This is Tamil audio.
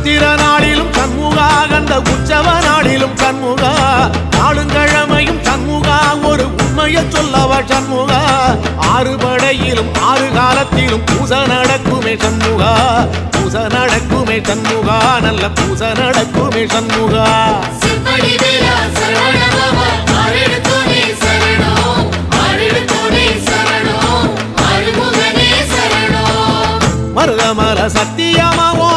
சித்திர நாளிலும் சண்முகா கந்த உற்சவ நாளிலும் சண்முகா நாளுங்கிழமையும் சண்முகா ஒரு உண்மையை சொல்லவா சண்முகா ஆறுபடையிலும் ஆறு காலத்திலும் பூசை நடக்குமே சண்முகா பூசை நடக்குமே சண்முகா நல்ல பூசை நடக்குமே சண்முகா மருதமர சத்தியமாவோ